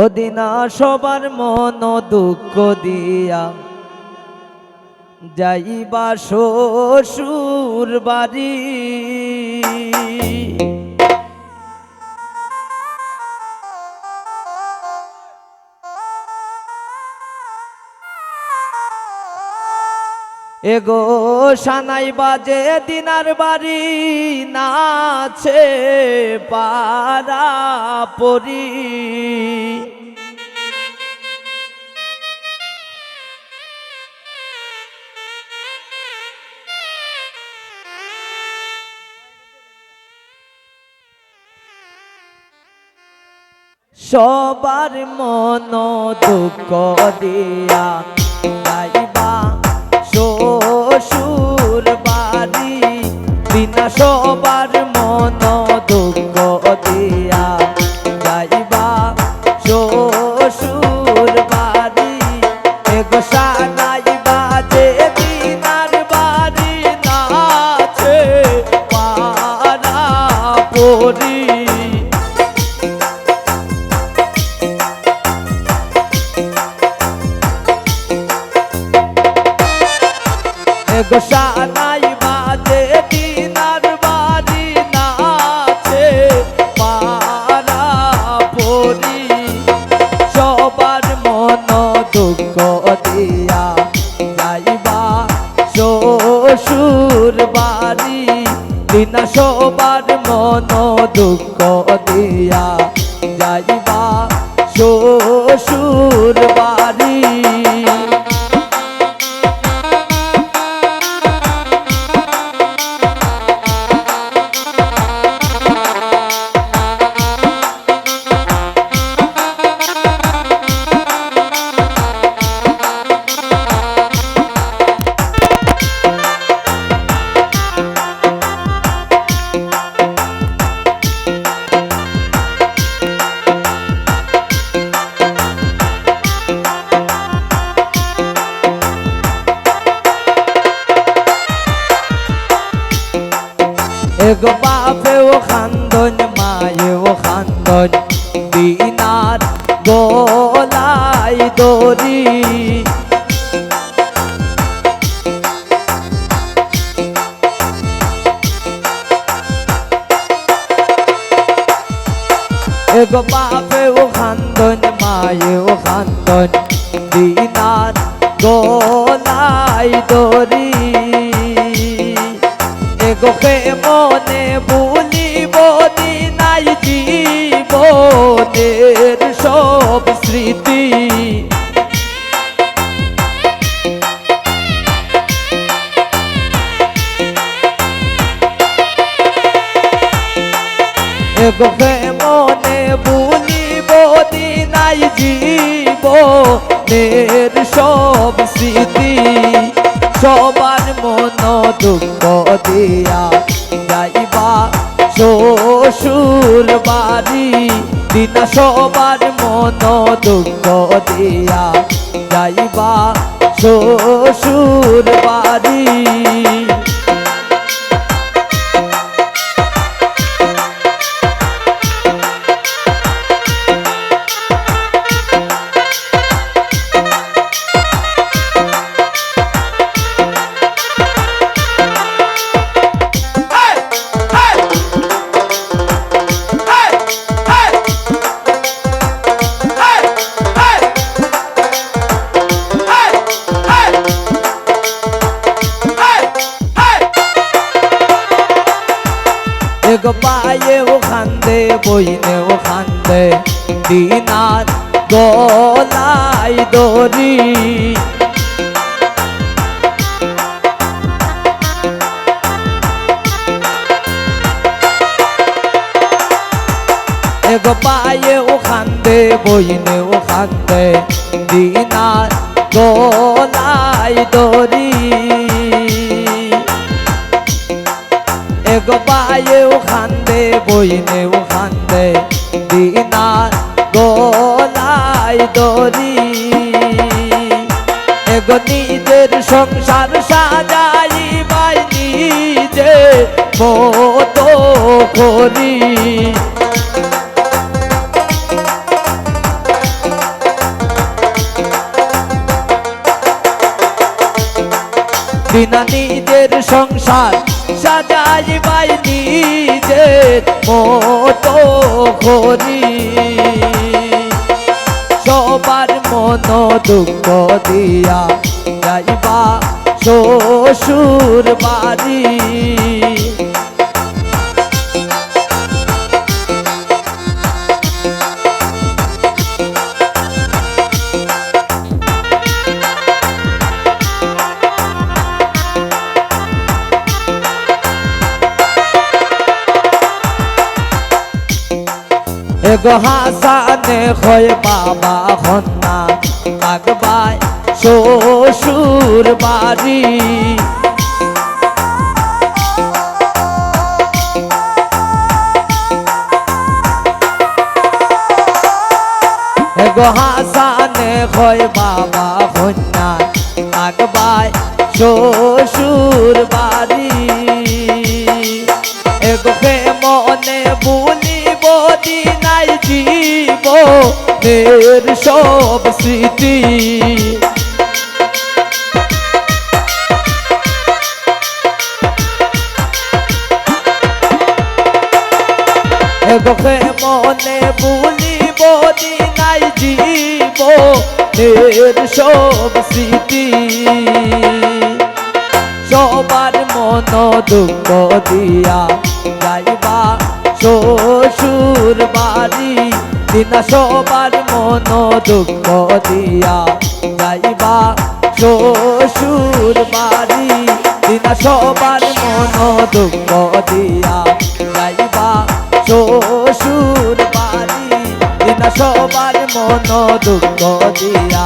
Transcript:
ওদিনা সবার মন দুঃখ দিয়া যাইবা শ্বশুর বাড়ি। এগো সানাই বাজে দিনার বাড়ি নাচে পারা পরি। সবার মন দুঃখ দিয়া যাইবা শ্বশুর বাড়ি। বিনা সবার মন দুঃখ দিয়া যাইবা শ্বশুর বাড়ি। এগো সানাই বাজে দিনার বাড়ি নাচে পারা পরি। এগো সানাই বাজে দিনার বাড়ি নাচে পারা পরি। সবার মন দুঃখ দিয়া যাইবা শ্বশুর বাড়ি। বিনা সবার মন দুঃখ দিয়া যাইবা শ্বশুর বাড়ি। এগো বাপেও খান্দন মায়েও খান্দন দিনার গলাই দড়ি। এগো বাপেও খান্দন মায়েও খান্দন দিনার গলাই দড়ি। এগো কে মনে ভুলিব দিনাই জীবনের সব স্মৃতি। এগো কে মনে ভুলিব দিনাই জীবনের সব স্মৃতি। সবার মন দুঃখ দিয়া যাইবা শ্বশুর বাড়ি। বিনা সবার মন দুঃখ দিয়া যাইবা শ্বশুর বাড়ি। এগো পায়েও খান্দে বইনেও খান্দে দিনার গলাই দড়ি। এগো পায়েও খান্দে বইনেও খান্দে দিনার গলাই দড়ি। এগো পায়েও খান্দে বইনেও খান্দে দিনার গলাই দড়ি। এগো নিজের সংসার সাজাইবাই নিজে মতো করি। দিনা নিজের সংসার সাজাইবাই নিজের মতো করি সবার মন দুঃখ দিয়া যাইবা শ্বশুর বাড়ি এগো হাসানে হয় বাবা হন্না আগবাই শ্বশুর বাড়ি এগো হাসানে হয় বাবা হন্না আগবাই শ্বশুর বাড়ি এগো মনে বলিব দিনাই জীব নের সব স্মৃতি এগো মনে বলিব দিনাই জীব নের সব স্মৃতি সবার মন দুঃখ দিয়া যাইবা শ্বশুর বাড়ি দিনা সবার মন দুঃখ দিয়া যাইবা শ্বশুর বাড়ি দিনা সবার মন দুঃখ দিয়া যাইবা শ্বশুর বাড়ি দিনা সবার মন দুঃখ দিয়া